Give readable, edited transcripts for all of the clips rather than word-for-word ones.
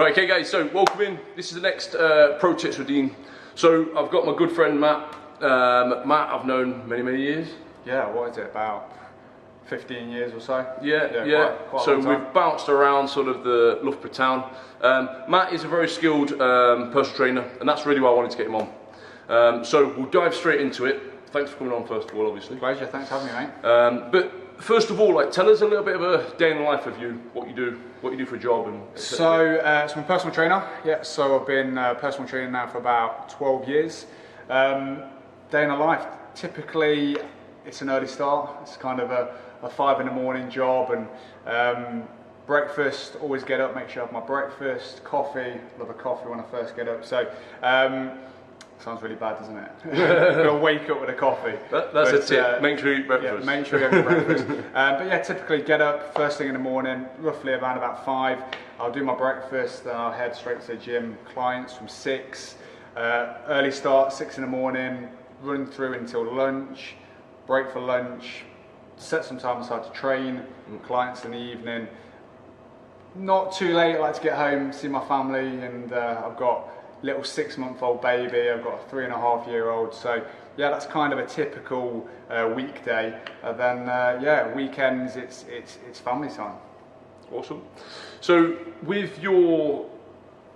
Right, okay guys, so welcome in. This is the next Pro Tips with Dean. So I've got my good friend Matt. Matt I've known many years. Yeah, what is it, about 15 years or so? Yeah. Quite So we've bounced around sort of the Loughborough town. Matt is a very skilled personal trainer, and that's really why I wanted to get him on. So we'll dive straight into it. Thanks for coming on first of all, obviously. Pleasure, thanks for having me, mate. But first of all, like, tell us a little bit of a day in the life of you, what you do for a job, and so I'm a personal trainer. Yeah, so I've been personal trainer now for about 12 years. Day in the life, typically it's an early start. It's kind of a 5 in the morning job, and breakfast, always get up, make sure I have my breakfast, coffee, love a coffee when I first get up. So sounds really bad, doesn't it? Gotta wake up with a coffee. That's a tip. Make sure you eat breakfast. Yeah, make sure you have your breakfast. But yeah, typically get up first thing in the morning, roughly around about 5. I'll do my breakfast, then I'll head straight to the gym. Clients from 6. Early start, 6 in the morning, run through until lunch, break for lunch, set some time aside to train. Clients in the evening. Not too late, I like to get home, see my family, and I've got little 6-month-old baby, I've got a 3.5-year-old, so yeah, that's kind of a typical weekday. And then yeah, weekends it's family time. Awesome. So with your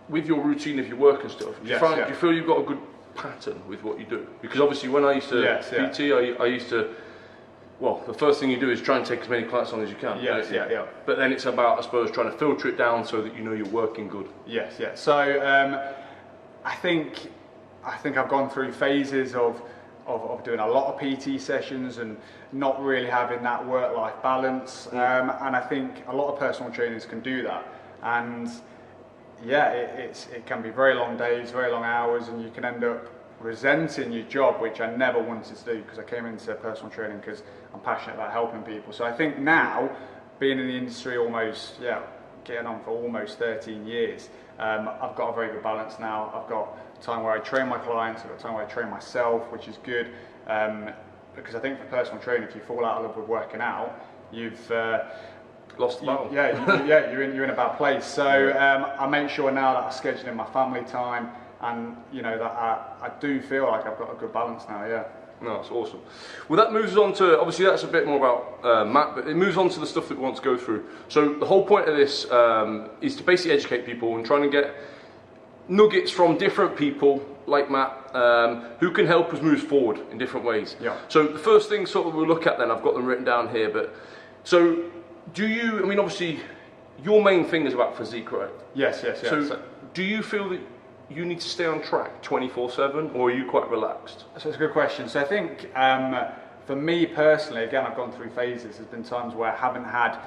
routine of your work and stuff, do you feel you've got a good pattern with what you do? Because obviously when I used to PT, I used to, well, the first thing you do is try and take as many clients on as you can. Yeah. But then it's about, I suppose, trying to filter it down so that you know you're working good. Yes. So I think I've gone through phases of doing a lot of PT sessions and not really having that work-life balance. And I think a lot of personal trainers can do that. And yeah, it can be very long days, very long hours, and you can end up resenting your job, which I never wanted to do, because I came into personal training because I'm passionate about helping people. So I think now, being in the industry getting on for almost 13 years, I've got a very good balance now. I've got time where I train my clients, I've got time where I train myself, which is good, because I think for personal training, if you fall out of love with working out, you've lost the battle. You're in a bad place. So I make sure now that I schedule in my family time, and you know that I do feel like I've got a good balance now. Yeah. No, that's awesome. Well, that moves on to, obviously that's a bit more about Matt, but it moves on to the stuff that we want to go through. So the whole point of this is to basically educate people and trying to get nuggets from different people like Matt who can help us move forward in different ways. Yeah. So the first thing sort of we'll look at then, I've got them written down here, but so do you, I mean obviously your main thing is about physique, right? Yes. So do you feel that you need to stay on track 24/7, or are you quite relaxed? So it's a good question. So I think for me personally, again, I've gone through phases. There's been times where I haven't had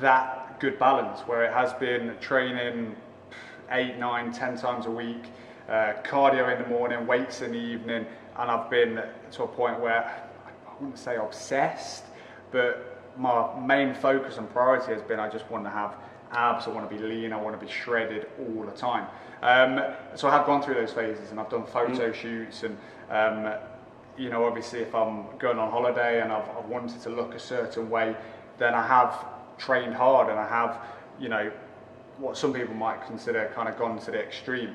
that good balance, where it has been training 8, 9, 10 times a week, cardio in the morning, weights in the evening, and I've been to a point where I wouldn't say obsessed, but my main focus and priority has been I just want to have abs, I want to be lean, I want to be shredded all the time. So I have gone through those phases, and I've done photo shoots, and you know, obviously if I'm going on holiday and I've wanted to look a certain way, then I have trained hard, and I have, you know, what some people might consider kind of gone to the extreme.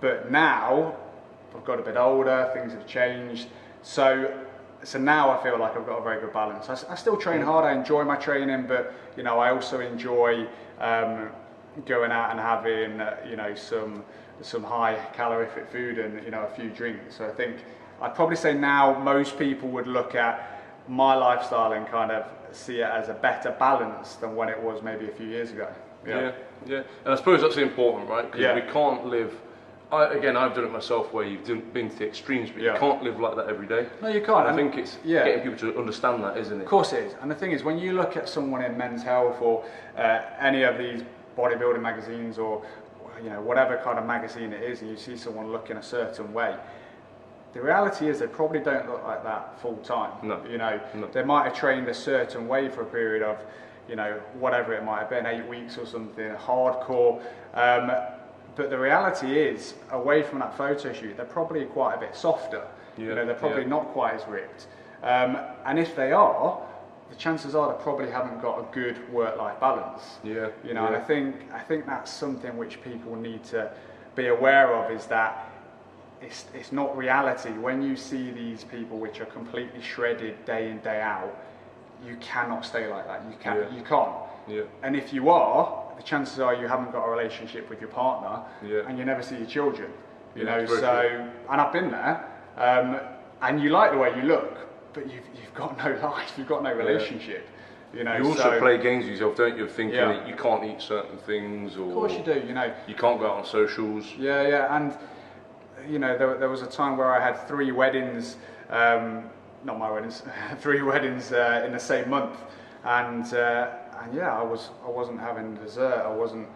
But now I've got a bit older, things have changed, so now I feel like I've got a very good balance. I still train hard, I enjoy my training, but you know, I also enjoy going out and having you know, some high calorific food and, you know, a few drinks. So I think I'd probably say now most people would look at my lifestyle and kind of see it as a better balance than when it was maybe a few years ago. Yeah. And I suppose that's important, right? Because we can't live. Again, I've done it myself, where you've been to the extremes, but you can't live like that every day. No, you can't. I think it's getting people to understand that, isn't it? Of course it is. And the thing is, when you look at someone in Men's Health or any of these bodybuilding magazines, or you know, whatever kind of magazine it is, and you see someone looking a certain way, the reality is they probably don't look like that full time. No. You know, they might have trained a certain way for a period of, you know, whatever it might have been, 8 weeks or something, hardcore. But the reality is, away from that photo shoot, they're probably quite a bit softer. You know, they're probably not quite as ripped. And if they are, the chances are they probably haven't got a good work-life balance. Yeah. You know, and I think that's something which people need to be aware of, is that it's not reality. When you see these people which are completely shredded day in, day out, you cannot stay like that. You can't. Yeah. You can't. Yeah. And if you are, the chances are you haven't got a relationship with your partner, and you never see your children. You know, so, and I've been there, and you like the way you look, but you've got no life, you've got no relationship. You know, you also play games with yourself, don't you? Thinking that you can't eat certain things, or of course you do. You know, you can't go out on socials. Yeah, and you know, there was a time where I had 3 weddings, not my weddings, 3 weddings in the same month, and yeah, I wasn't having dessert, I wasn't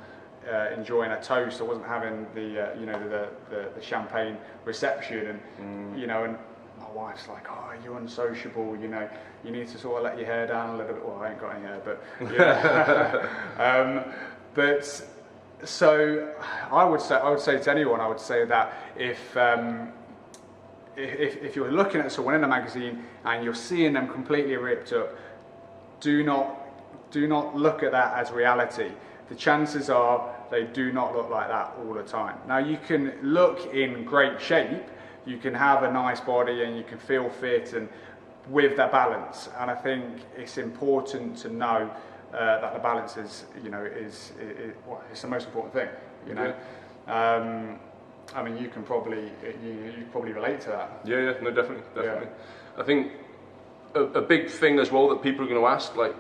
enjoying a toast, I wasn't having the you know, the champagne reception, and you know, and my wife's like, oh, you're unsociable, you know, you need to sort of let your hair down a little bit. Well, I ain't got any hair, but yeah. But so I would say to anyone, I would say that if you're looking at someone in a magazine and you're seeing them completely ripped up, do not look at that as reality. The chances are they do not look like that all the time. Now, you can look in great shape, you can have a nice body, and you can feel fit, and with that balance. And I think it's important to know that the balance is, you know, is it's the most important thing. You know, I mean, you can probably you probably relate to that. Yeah, no, definitely. Yeah. I think a big thing as well that people are going to ask, like,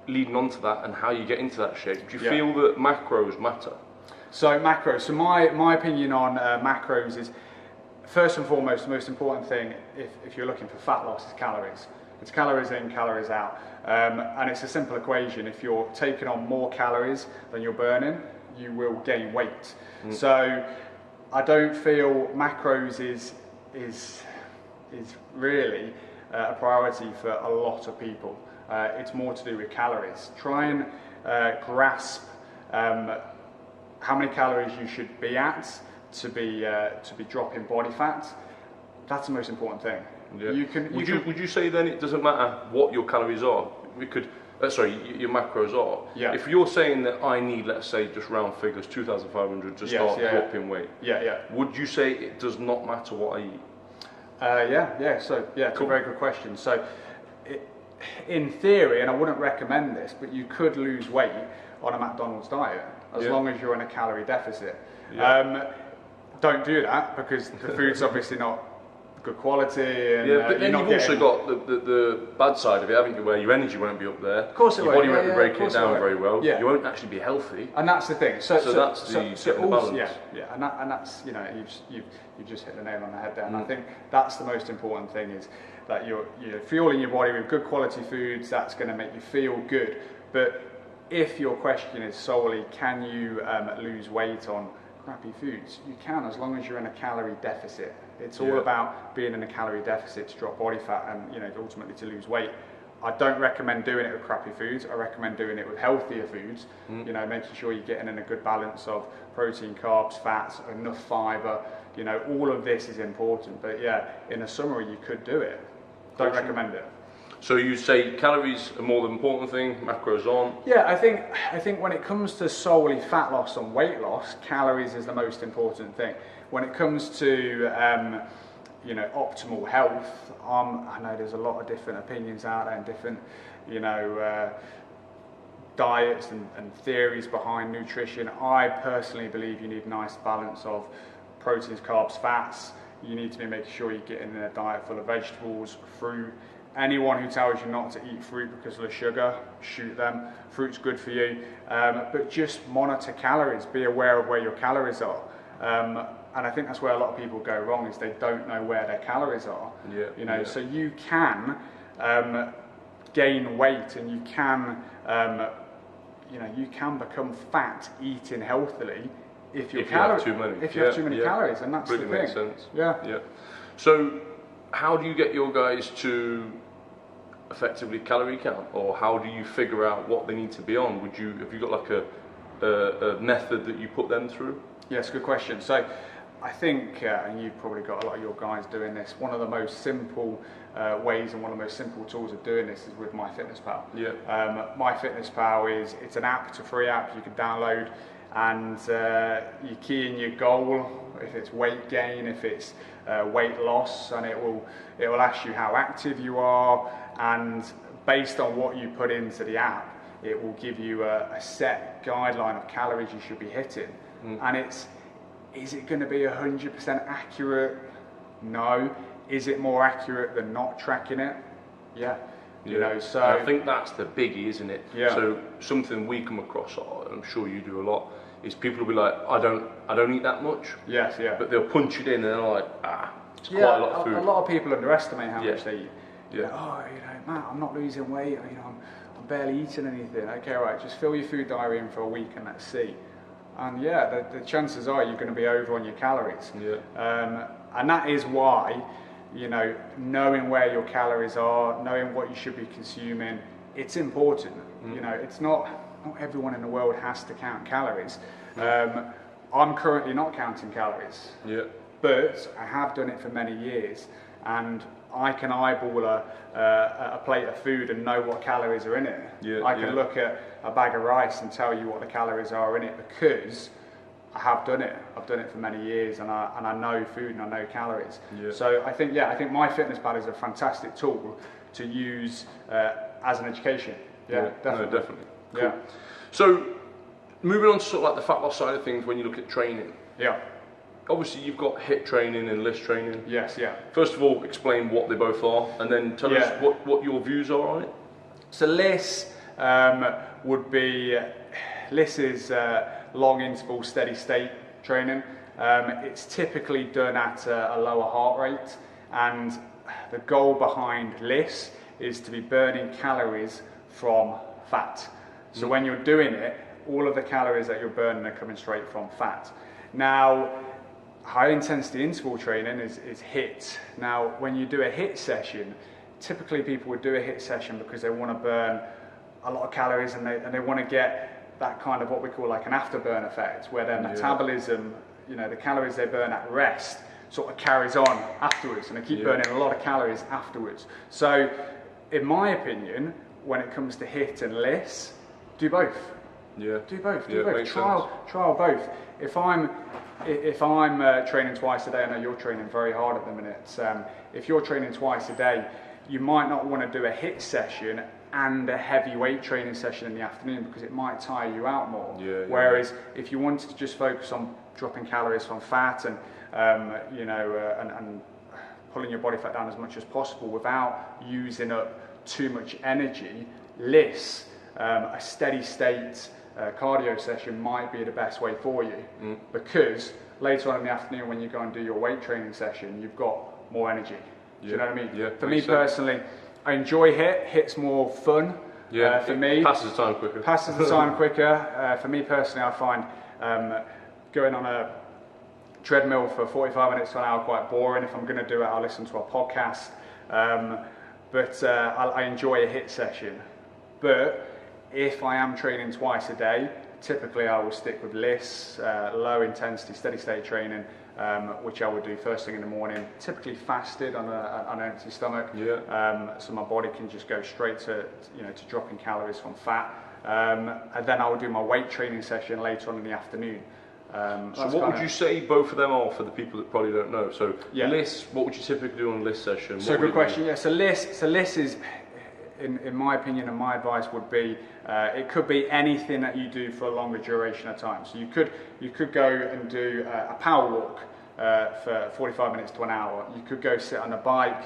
leading on to that, and how you get into that shape. Do you feel that macros matter? So macros. So my opinion on macros is, first and foremost, the most important thing, if you're looking for fat loss, is calories. It's calories in, calories out. And it's a simple equation. If you're taking on more calories than you're burning, you will gain weight. So I don't feel macros is really a priority for a lot of people. It's more to do with calories. Try and grasp how many calories you should be at to be dropping body fat. That's the most important thing. Yeah. Would you say then it doesn't matter what your calories are? We could, your macros are. Yeah. If you're saying that I need, let's say, just round figures, 2,500 to start dropping weight. Yeah. Would you say it does not matter what I eat? So it's a very good question. So, in theory, and I wouldn't recommend this, but you could lose weight on a McDonald's diet as long as you're in a calorie deficit. Don't do that, because the food's obviously not good quality. And, but then you've also got the bad side of it, haven't you, where your energy won't be up there. Of course it your won't. Your body won't be breaking it down very well. You won't actually be healthy. And that's the thing. So that's the balance. And that's, you know, you've just hit the nail on the head there. And I think that's the most important thing, is that you're fueling your body with good quality foods. That's going to make you feel good. But if your question is solely, can you lose weight on crappy foods? You can, as long as you're in a calorie deficit. It's all about being in a calorie deficit to drop body fat and, you know, ultimately to lose weight. I don't recommend doing it with crappy foods. I recommend doing it with healthier foods. You know, making sure you're getting in a good balance of protein, carbs, fats, enough fibre. You know, all of this is important. But yeah, in a summary, you could do it. Don't recommend it. So you say calories are more the important thing, macros on? Yeah, I think when it comes to solely fat loss and weight loss, calories is the most important thing. When it comes to you know, optimal health, I know there's a lot of different opinions out there and different, you know, diets and theories behind nutrition. I personally believe you need a nice balance of proteins, carbs, fats. You need to be making sure you're getting in a diet full of vegetables, fruit. Anyone who tells you not to eat fruit because of the sugar, shoot them. Fruit's good for you, but just monitor calories. Be aware of where your calories are, and I think that's where a lot of people go wrong, is they don't know where their calories are. You know, so you can gain weight, and you can, you know, you can become fat eating healthily if you have too many calories, and that's really the thing. Makes sense. Yeah. So, how do you get your guys to effectively calorie count, or how do you figure out what they need to be on? Have you got like a method that you put them through? Yes, good question. So I think, and you've probably got a lot of your guys doing this, one of the most simple ways and one of the most simple tools of doing this is with MyFitnessPal. Yeah. MyFitnessPal it's an app, it's a free app you can download, and you key in your goal, if it's weight gain, if it's weight loss, and it will ask you how active you are, and based on what you put into the app, it will give you a set guideline of calories you should be hitting. And is it going to be 100% accurate? No. Is it more accurate than not tracking it? Yeah. You know, so I think that's the biggie, isn't it? Yeah. So something we come across, and I'm sure you do a lot, is people will be like, I don't eat that much. Yes, yeah. But they'll punch it in and they're like, it's quite a lot of food. A lot of people underestimate how much they eat. Yeah. Oh, Matt, I'm not losing weight. I'm barely eating anything. Okay, right, just fill your food diary in for a week and let's see. And yeah, the chances are you're going to be over on your calories. Yeah. And that is why, knowing where your calories are, knowing what you should be consuming, it's important. It's not everyone in the world has to count calories. I'm currently not counting calories. Yeah. But I have done it for many years, and I can eyeball a plate of food and know what calories are in it. Yeah, I can look at a bag of rice and tell you what the calories are in it because I have done it. I've done it for many years, and I know food and I know calories. Yeah. So I think MyFitnessPal is a fantastic tool to use as an education. Yeah, definitely. No, definitely. Cool. Yeah. So moving on to sort of like the fat loss side of things, when you look at training. Yeah. Obviously, you've got HIIT training and LISS training. Yes, yeah. First of all, explain what they both are, and then tell us what your views are on it. So LISS LISS is long interval steady state training. It's typically done at a lower heart rate, and the goal behind LISS is to be burning calories from fat. So when you're doing it, all of the calories that you're burning are coming straight from fat. Now, high intensity interval training is HIIT. Now, when you do a HIIT session, typically people would do a HIIT session because they want to burn a lot of calories, and they want to get that kind of what we call like an afterburn effect, where their metabolism, the calories they burn at rest sort of carries on afterwards, and they keep burning a lot of calories afterwards. So, in my opinion, when it comes to HIIT and LISS, do both. Yeah. Do both. Yeah, Do both. Trial both. If I'm training twice a day, I know you're training very hard at the minute. If you're training twice a day, you might not want to do a HIIT session and a heavy weight training session in the afternoon because it might tire you out more. Whereas if you wanted to just focus on dropping calories from fat and and pulling your body fat down as much as possible without using up too much energy, LISS, a steady state cardio session might be the best way for you because later on in the afternoon when you go and do your weight training session, you've got more energy. Do you know what I mean? Yeah, for me personally, I enjoy HIIT. HIIT's more fun. For me, passes the time quicker. Passes the time quicker. For me personally, I find going on a treadmill for 45 minutes to an hour quite boring. If I'm going to do it, I'll listen to a podcast. But I enjoy a HIIT session. But if I am training twice a day, typically I will stick with LISS, low intensity, steady state training, which I would do first thing in the morning, typically fasted on an empty stomach, so my body can just go straight to dropping calories from fat, and then I will do my weight training session later on in the afternoon. So what would you say both of them are for the people that probably don't know? So LISS, what would you typically do on a LISS session? So good question. Yeah. So LISS is, in my opinion and my advice would be, it could be anything that you do for a longer duration of time. So you could go and do a power walk for 45 minutes to an hour. You could go sit on a bike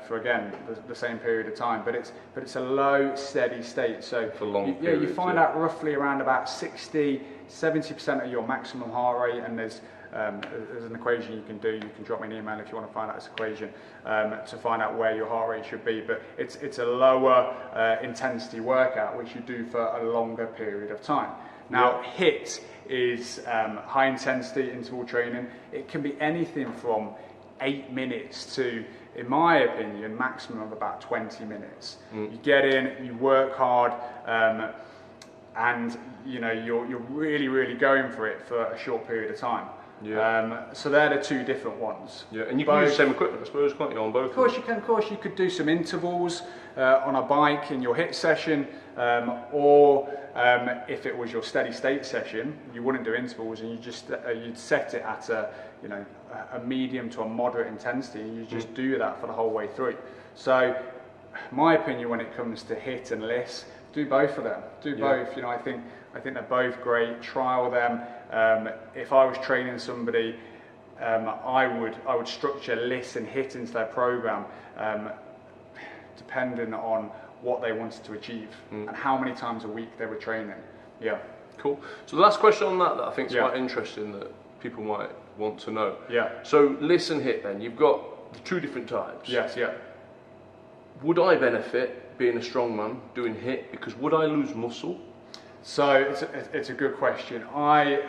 for again the same period of time, but it's a low steady state. So for long you find out roughly around about 70% of your maximum heart rate, and there's an equation you can do. You can drop me an email if you want to find out this equation to find out where your heart rate should be. But it's a lower intensity workout which you do for a longer period of time. Now HIIT is high intensity interval training. It can be anything from 8 minutes to, in my opinion, maximum of about 20 minutes. You get in, you work hard, and you're really going for it for a short period of time. Yeah. So they're the two different ones. Yeah, and you can use the same equipment, I suppose, can't you, on both? Of course you can. Of course you could do some intervals on a bike in your HIIT session, or if it was your steady state session, you wouldn't do intervals, and you just you'd set it at a medium to a moderate intensity, and you just do that for the whole way through. So, my opinion when it comes to HIIT and LISS, do both of them. Do both. You know, I think they're both great. Trial them. If I was training somebody, I would structure LISS and HIIT into their program, depending on what they wanted to achieve and how many times a week they were training. Yeah. Cool. So the last question on that I think is quite interesting that people might want to know. Yeah. So LISS and HIIT then, you've got the two different types. Yes, yeah. Would I benefit being a strongman doing HIIT because would I lose muscle? So it's a good question. I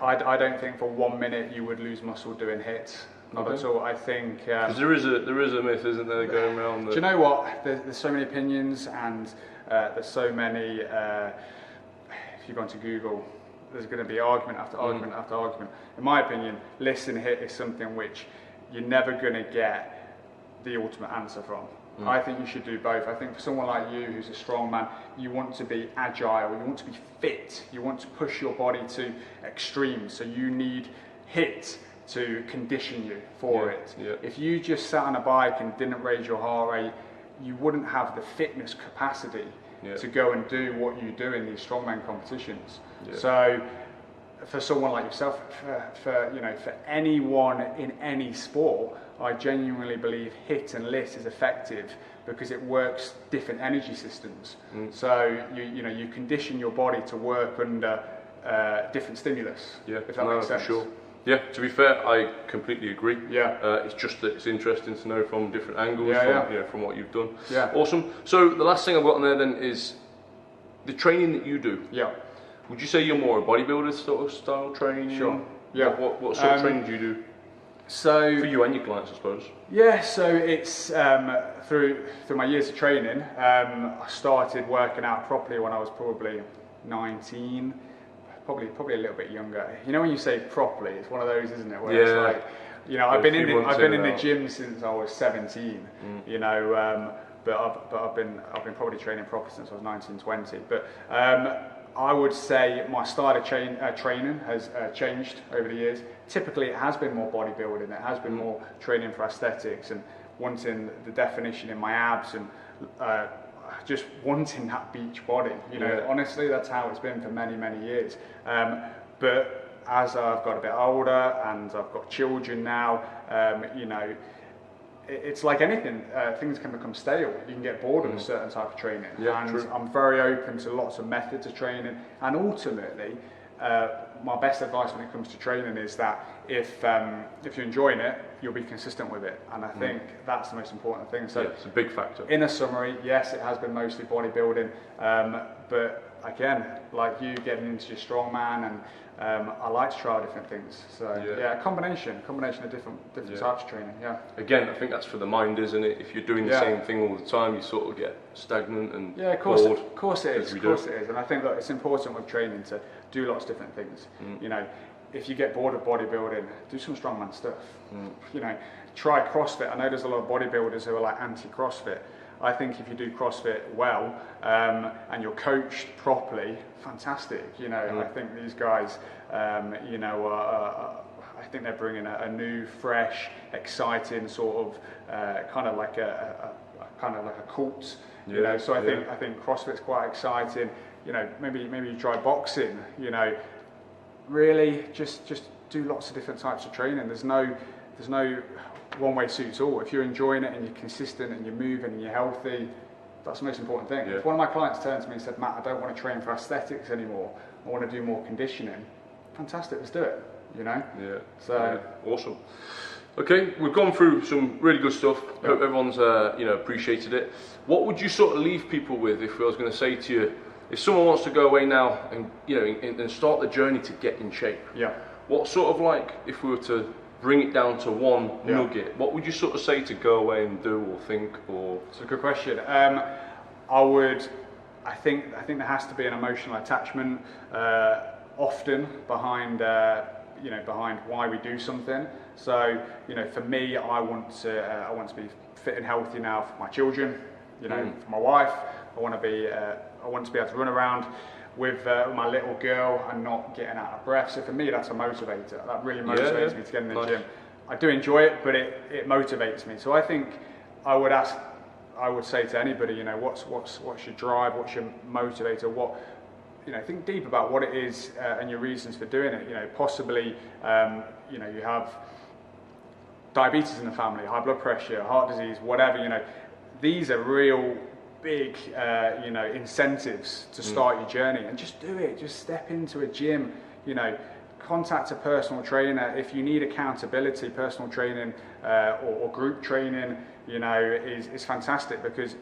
don't think for 1 minute you would lose muscle doing HIIT. Not at all. I think because there is a myth, isn't there, going around. Do you know what? There's so many opinions, and there's so many. If you go onto Google, there's going to be argument after argument after argument. In my opinion, LISS and HIIT is something which you're never going to get the ultimate answer from. I think you should do both. I think for someone like you who's a strong man, you want to be agile, you want to be fit, you want to push your body to extremes, so you need HIIT to condition you for it. Yeah. If you just sat on a bike and didn't raise your heart rate, you wouldn't have the fitness capacity to go and do what you do in these strongman competitions. So for someone like yourself, for anyone in any sport, I genuinely believe HIIT and LISS is effective because it works different energy systems. So you condition your body to work under different stimulus. Yeah, if that makes sense. For sure. Yeah, to be fair, I completely agree. Yeah. It's just that it's interesting to know from different angles, from what you've done. Yeah. Awesome. So the last thing I've got on there then is the training that you do. Yeah. Would you say you're more a bodybuilder sort of style training? Sure. Yeah. What sort of training do you do? So for you and your clients, I suppose. Yeah, so it's through my years of training. I started working out properly when I was probably 19, probably a little bit younger. You know, when you say properly, it's one of those, isn't it? Where it's like, I've been in the gym since I was 17. You know, but I've been probably training proper since I was 19, 20. But I would say my style of training has changed over the years. Typically, it has been more bodybuilding. It has been more training for aesthetics and wanting the definition in my abs and just wanting that beach body. You know, honestly, that's how it's been for many, many years. But as I've got a bit older and I've got children now, it's like anything, things can become stale. You can get bored of a certain type of training. And true. I'm very open to lots of methods of training. And ultimately, my best advice when it comes to training is that if you're enjoying it, you'll be consistent with it. And I think that's the most important thing. So it's a big factor. In a summary, yes, it has been mostly bodybuilding. But again, like you getting into your strongman, and I like to try different things. So a combination of different types of training. Yeah. Again, I think that's for the mind, isn't it? If you're doing the same thing all the time, you sort of get stagnant and of course, bored. Of course it is. Of course it is. And I think that it's important with training to do lots of different things. You know, if you get bored of bodybuilding, do some strongman stuff. You know, try CrossFit. I know there's a lot of bodybuilders who are like anti-CrossFit. I think if you do CrossFit well and you're coached properly, fantastic. You know, I think these guys, I think they're bringing a new, fresh, exciting sort of kind of like a cult. You know, so I think CrossFit's quite exciting. You know, maybe you try boxing. You know, really just do lots of different types of training. There's no one way suits all. If you're enjoying it and you're consistent and you're moving and you're healthy, that's the most important thing. If one of my clients turned to me and said, Matt, I don't want to train for aesthetics anymore, I want to do more conditioning, fantastic, let's do it, you know? Awesome. Okay, we've gone through some really good stuff. Hope everyone's appreciated it. What would you sort of leave people with if I was going to say to you, if someone wants to go away now and and start the journey to get in shape? What sort of, like, if we were to bring it down to one nugget, what would you sort of say to go away and do or think? Or it's a good question. I think there has to be an emotional attachment often behind you know, behind why we do something. So, you know, for me, I want to be fit and healthy now for my children. You know, for my wife, I want to be able to run around with my little girl and not getting out of breath. So for me, that's a motivator. That really motivates me to get in the gym. I do enjoy it, but it motivates me. So I think I would say to anybody, you know, what's your drive, what's your motivator, what, you know, think deep about what it is and your reasons for doing it. You know, possibly, you know, you have diabetes in the family, high blood pressure, heart disease, whatever. You know, these are real big, you know, incentives to start your journey, and just do it. Just step into a gym. You know, contact a personal trainer if you need accountability. Personal training or group training, you know, is fantastic because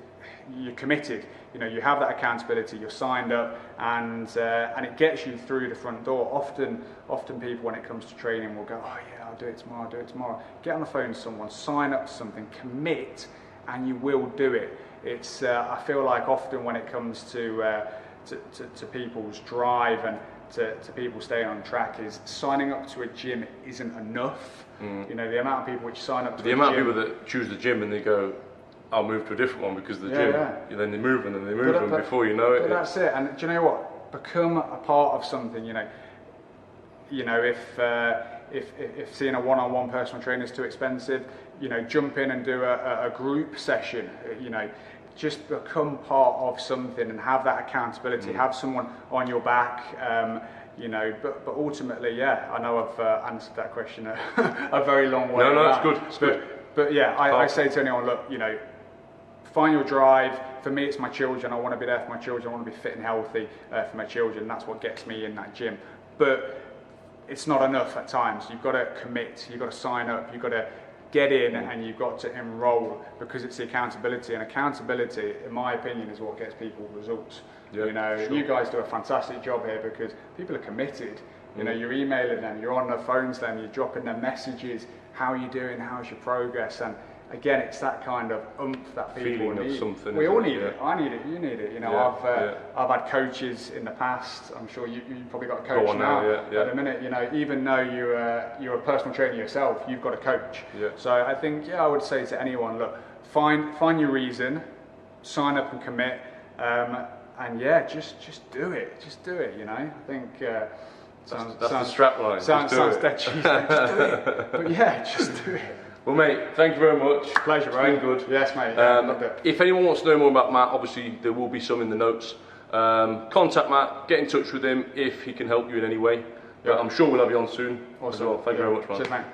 you're committed. You know, you have that accountability. You're signed up, and it gets you through the front door. Often people, when it comes to training, will go, oh yeah, I'll do it tomorrow. I'll do it tomorrow. Get on the phone to someone, sign up to something, commit, and you will do it. It's I feel like often when it comes to people's drive and to people staying on track, is signing up to a gym isn't enough. You know, the amount of people which sign up to the amount of people that choose the gym and they go, I'll move to a different one because the gym, then they move and then they move, and before you know it, that's it. And do you know what? Become a part of something. You know, if seeing a one-on-one personal trainer is too expensive, you know, jump in and do a group session. You know, just become part of something and have that accountability. Have someone on your back. You know, but ultimately, yeah, I know I've answered that question a very long way. No, it's good. It's good. But yeah, I say to anyone, look, you know, find your drive. For me, it's my children. I want to be there for my children. I want to be fit and healthy for my children. That's what gets me in that gym. But it's not enough at times. You've got to commit. You've got to sign up. You've got to get in, and you've got to enroll, because it's the accountability. And accountability, in my opinion, is what gets people results. You know, you guys do a fantastic job here because people are committed. You know, you're emailing them, you're on the phones them, you're dropping them messages. How are you doing? How's your progress? And again, it's that kind of oomph that people feeling need. Of something. We all need it. I need it. You need it. You know, I've had coaches in the past. I'm sure you probably got a coach now. At the minute, you know, even though you're a personal trainer yourself, you've got a coach. So I think, I would say to anyone, look, find your reason, sign up and commit, and just do it. Just do it. You know, I think. That's the strap line. Sounds dead cheesy. Just do it. But yeah, just do it. Well, mate, thank you very much. Pleasure, bro. It's been good. Yes, mate. If anyone wants to know more about Matt, obviously there will be some in the notes. Contact Matt, get in touch with him if he can help you in any way. But I'm sure we'll have you on soon as well. Thank you very much, man. Cheers, mate.